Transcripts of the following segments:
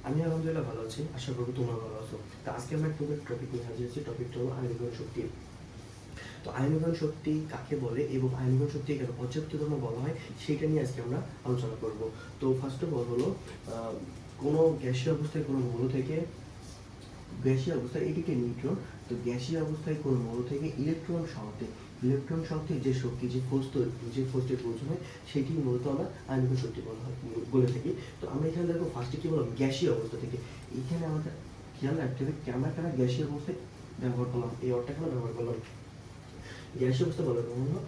আমি আলহামদুলিল্লাহ ভালো আছি, আশা করবো তোমরা ভালো আছো। তো আজকে আমরা একটা টপিক নিয়ে হাজির হয়েছি। টপিকটা হলো আয়নীকরণ শক্তি। তো আয়নীকরণ শক্তি কাকে বলে এবং আয়নীকরণ শক্তি কেন পর্যাপ্ততম বলা হয় সেটা নিয়ে আজকে আমরা আলোচনা করব। তো ফার্স্ট অফ অল হলো কোনো গ্যাসীয় অবস্থায় কোনো মৌল থেকে গ্যাসীয় অবস্থায় এটি একটি নিউট্রন। তো গ্যাসীয় অবস্থায় কোনো মৌল থেকে ইলেকট্রন সহতে যে শক্তি যে ফোর্সের প্রয়োজন হয় সেটি মূলত আমরা আয়নীকরণ শক্তি বলে থাকি। তো আমরা এখানে দেখো ফার্স্টে কি বললাম, গ্যাসীয় অবস্থা থেকে। এখানে আমাদের খেয়াল রাখতে হবে কেন গ্যাসীয় অবস্থায় ব্যবহার করলাম, এই অর্থটা কেন ব্যবহার করলাম। গ্যাসীয় অবস্থা বলার কারণ হলো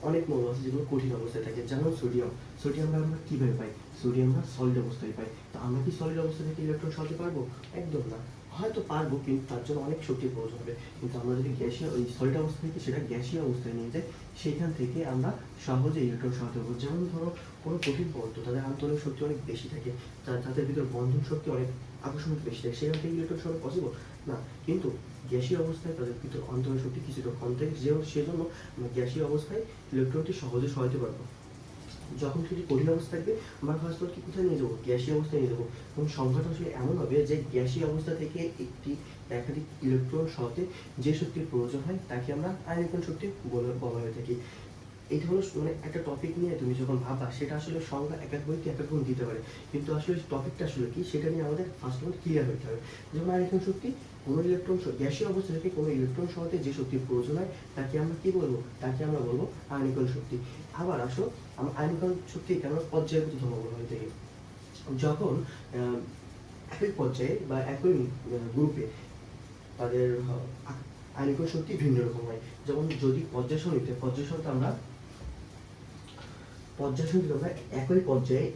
অনেক মৌল আছে যেগুলো কঠিন অবস্থায় থাকে, যেমন সোডিয়াম আমরা কীভাবে পাই? সোডিয়াম আমরা সলিড অবস্থায় পাই। তো আমরা কি সলিড অবস্থা থেকে ইলেকট্রন সরাতে পারবো? একদম না। হয়তো পারবো, কিন্তু তার জন্য অনেক শক্তির প্রয়োজন হবে। কিন্তু আমরা যদি ওই সলিড অবস্থা থেকে সেটা গ্যাসীয় অবস্থায় নিয়ে যাই, সেখান থেকে আমরা সহজে ইলেকট্রন সরাতে পারবো। যেমন ধরো কোনো কঠিন পদার্থ, তাদের আন্তরিক শক্তি অনেক বেশি থাকে, তাদের ভিতর বন্ধন শক্তি অনেক আকর্ষণ বেশি থাকে, সেখান থেকে ইলেকট্রন সরানো পসিবল না। কিন্তু গ্যাসীয় অবস্থায় তাদের ভিতর অন্তরীণ শক্তি কিছুটা কম থাকে, সেজন্য আমরা গ্যাসীয় অবস্থায় ইলেকট্রনটি সহজে সরাতে পারবো। যখন সেটি কঠিন অবস্থা থাকবে, আমরা ফার্স্ট কি কোথায় নিয়ে যাবো? গ্যাসীয় অবস্থায় নিয়ে যাবো। এবং সংখ্যাটা আসলে এমন হবে যে গ্যাসীয় অবস্থা থেকে একাধিক ইলেকট্রন সরাতে যে শক্তির প্রয়োজন হয় তাকে আমরা আয়নীকরণ শক্তি বলা হয়ে থাকি। এটা হলো মানে একটা টপিক নিয়ে তুমি যখন ভাবা, সেটা আসলে সংজ্ঞা এক এক বইতে এক এক রকম দিতে পারে, কিন্তু আসলে টপিকটা আসলে কি সেটা নিয়ে আমাদের ফার্স্ট অফ অল ক্লিয়ার হতে হবে। যেমন আয়নীকরণ শক্তি, কোনো ইলেকট্রন গ্যাসীয় অবস্থা থেকে কোনো ইলেকট্রন সরাতে যে শক্তির প্রয়োজন হয় তাকে আমরা কি বলবো? তাকে আমরা বলবো আয়নীকরণ শক্তি। আবার আসো, আমরা আয়নীকরণ শক্তিকে আমরা পর্যায়গত ধর্ম বলা হয়ে থাকে। যখন একই পর্যায়ে বা একই গ্রুপে তাদের আয়নীকরণ শক্তি ভিন্ন রকম হয়। যেমন যদি পর্যায় সারণীতে আমরা একই পর্যায়ে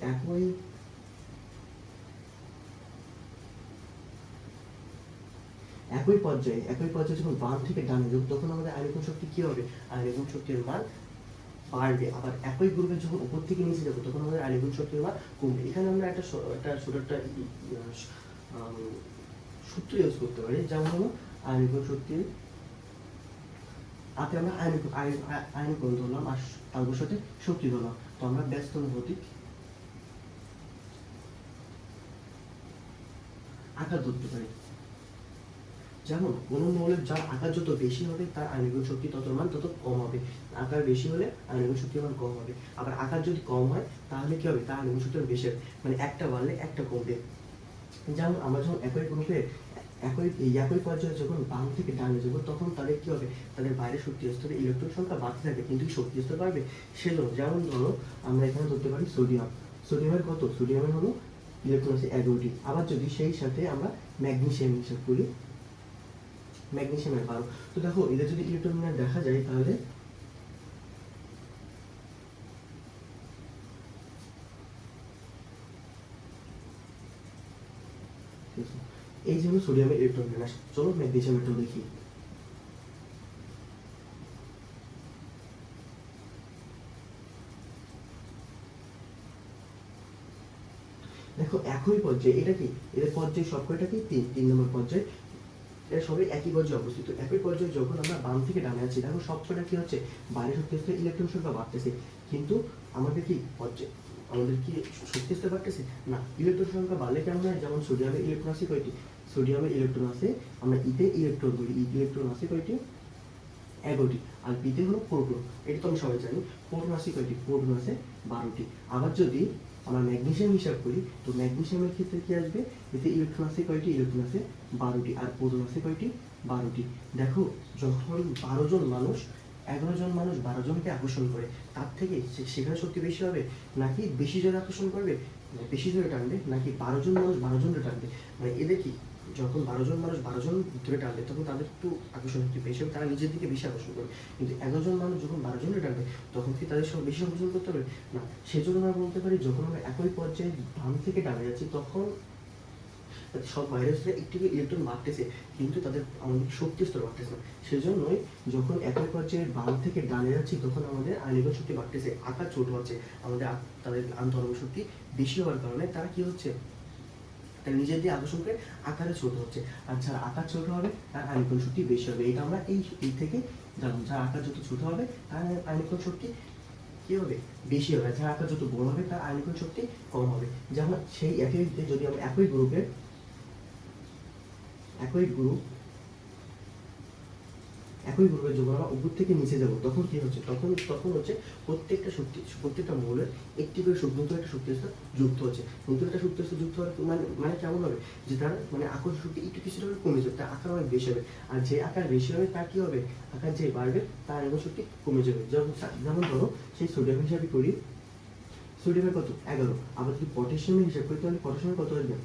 যখন বাম থেকে ডানে যাব, তখন আমাদের আয়নীকরণ শক্তি কি হবে? আয়নীকরণ শক্তির মান বাড়বে। আবার একই গ্রুপে যখন উপর থেকে নিচে যাবো, তখন আমাদের আয়নীকরণ শক্তির মান কমবে। এখানে আমরা একটা ছোট একটা সূত্র ইউজ করতে পারি, যেমন হলো আয়নীকরণ শক্তির আগে আমরা আয়নীকরণ ধরলাম আর তার সাথে শক্তি ধরলাম। তো আমরা ব্যস্ত ভৌতিক আকার ধরতে পারি। যেমন কোনো মৌলের যার আকার যত বেশি হবে তার আয়নীকরণ শক্তি তত কম হবে। আকার বেশি হলে আয়নীকরণ শক্তির মান কম হবে। আবার আকার যদি কম হয় তাহলে কি হবে? তার আয়নীকরণ শক্তি বেশি হবে, মানে একটা বাড়লে একটা কমবে। যেমন আমরা যখন একই গ্রুপে একই পর্যায়ে যখন বাম থেকে ডানে যাবো, তখন তাদের কি হবে? তাদের বাইরের শক্তি স্তরে ইলেকট্রন সংখ্যা বাড়তে থাকবে, কিন্তু শক্তি স্তর বাড়বে। সেজন্য যেমন ধরো আমরা এখানে ধরতে পারি সোডিয়ামের কত? সোডিয়ামের হলো ইলেকট্রন আছে 11টি। আবার যদি সেই সাথে আমরা ম্যাগনেসিয়াম হিসাব করি, ম্যাগনেসিয়ামের 12। তো দেখো এদের যদি ইলেকট্রন দেখা যায়, তাহলে এই যে সোডিয়ামের ইলেকট্রন বিন্যাস। চলো ম্যাগনেসিয়ামেরটাও দেখি। দেখো একই পর্যায়ে, এটা কি এর পর্যায়ে সবকটা কি? তিন নম্বর পর্যায়ে। এরা সবাই একই পর্যায়ে অবস্থিত। একই পর্যায়ে যখন আমরা বাম থেকে ডানে আছি, দেখো সবকটা কি হচ্ছে? বাইরে শক্তি স্তরে ইলেকট্রন সংখ্যা বাড়তেছে, কিন্তু আমাদের কি আমাদের কি শক্তি স্তর বাড়তেছে না। ইলেকট্রন সংখ্যা বাড়লে কেমন হয়? যেমন সোডিয়ামের ইলেকট্রন আছে কয়টি? সোডিয়ামের ইলেকট্রন আছে, আমরা ইতে ইলেকট্রন ধরি, ইলেকট্রন আছে কয়টি? 11টি। আর বিতে হলো প্রোটন, এটা তো আমি সবাই জানি। প্রোটন আছে কয়টি? প্রোটন আছে 12টি। আবার যদি আমরা ম্যাগনেসিয়াম হিসাব করি, তো ম্যাগনেসিয়ামের ক্ষেত্রে কি আসবে? এতে ইলেকট্রন আছে কয়টি? ইলেকট্রন আছে 12টি। আর প্রোটন আছে কয়টি? 12টি। দেখো যখন 11 জন মানুষ 12 জনকে আকর্ষণ করে, তার থেকে সেখানে শক্তি বেশি হবে নাকি বেশি জন আকর্ষণ করবে, বেশি জোরে টানবে, নাকি 12 জন মানুষ 12 জনকে টানবে? মানে এদের কি, যখন 12 জন মানুষ 12 জন ধরে টানবে, তখন তাদের একটু আকর্ষণ শক্তি বেশি হবে, তারা নিজের দিকে বেশি আকর্ষণ করবে। কিন্তু 11 জন মানুষ যখন 12 জনকে টানবে, তখন কি তাদের সঙ্গে বেশি আকর্ষণ করতে হবে না। সেজন্য আমরা বলতে পারি, যখন আমরা একই পর্যায়ে বাম থেকে ডানে যাচ্ছি, তখন সব বাইরের স্তরে একটি ইলেকট্রন বাড়তেছে, কিন্তু তাদের আমাদের শক্তি স্তর বাড়তেছে না। সেজন্যই যখন একই পর্যায়ে বাম থেকে ডানে যাচ্ছি, তখন আমাদের আয়নীকরণ শক্তি বাড়তেছে, আকার ছোট হচ্ছে। তাদের আন্তঃআণবিক শক্তি বেশি হওয়ার কারণে তারা কি হচ্ছে? তারা নিজের দিয়ে আকর্ষণ করে আকারে ছোট হচ্ছে। আর যার আকার ছোট হবে তার আয়নীকরণ শক্তি বেশি হবে। এটা আমরা এই থেকে জানলাম, যার আকার যত ছোট হবে তার আয়নীকরণ শক্তি কি হবে, বেশি হবে। যার আকার যত বড় হবে তার আয়নীকরণ শক্তি কম হবে। যেমন সেই একই যদি আমরা একই গ্রুপে যখন আমরা উপর থেকে নিচে যাব তখন কি হচ্ছে, তখন হচ্ছে প্রত্যেকটা মৌলের একটি করে নতুন একটা শক্তি স্তর যুক্ত হচ্ছে। নতুন একটা শক্তি স্তর যুক্ত হওয়ার মানে কেমন হবে, যে তার মানে আকর্ষণ শক্তি একটু কিছুটা করে কমে যাবে, তার আকার অনেক বেশি হবে। আর যে আকার বেশি হবে তার কি হবে, আকার যে বাড়বে তার আয়নীকরণ শক্তি কমে যাবে। যেমন ধরো সেই সোডিয়াম হিসাবে করি, সোডিয়ামের কত 11, আবার যদি পটাশিয়ামের হিসাব করি তাহলে পটাশিয়ামের কত আসবে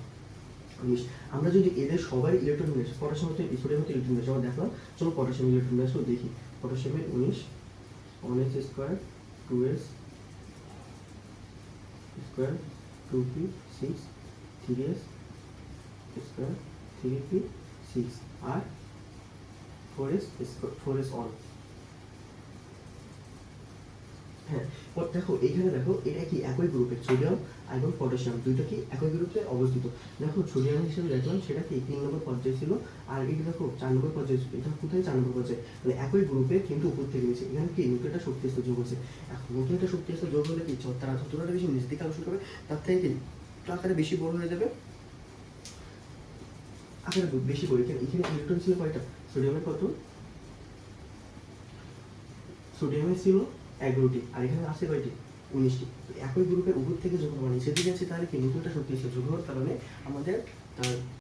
19। আমরা যদি এদের সবাই ইলেকট্রন নিয়ে পটাশিয়াম হচ্ছে সোডিয়াম হচ্ছে ইলেকট্রন নিয়ে দেখলাম, চলো পটাশিয়াম ইলেকট্রন নিয়ে আসো দেখি। পটাশিয়ামের 19, 1s square 2s square 2p 6 3s square 3p 6 আর 4s অল। হ্যাঁ, দেখো এইখানে দেখো এটা কি একই গ্রুপের, সোডিয়াম এবং পটাশিয়াম দুইটা কি একই গ্রুপে অবস্থিত। দেখো সোডিয়াম হিসেবে দেখলাম সেটা কি 3 নম্বর পর্যায়ে ছিল, আর এটা দেখো 4 নম্বর পর্যায়ে ছিল। এটা কোথায় 4 নম্বর পর্যায়ে, মানে একই গ্রুপে কিন্তু উপর থেকে নিচে। এখানে কি নতুন একটা শক্তি স্তর যোগ হয়েছে। এখন নতুন একটা শক্তি স্তর যোগ হলে কি তারা যতটা বেশি নিচ দিকে আকর্ষণ করবে তার থেকে কি একটু আকারে বেশি বড় হয়ে যাবে, আকারে বেশি বড়। এখানে ইলেকট্রন ছিল কয়টা, সোডিয়ামের কত, সোডিয়ামের ছিল 11টি, আর এখানে আছে কয়টি 19টি। একই গ্রুপের উপর থেকে যখন আমরা নিচের দিকে আছি তাহলে কি নতুন একটা শক্তি যোগ হওয়ার কারণে আমাদের তার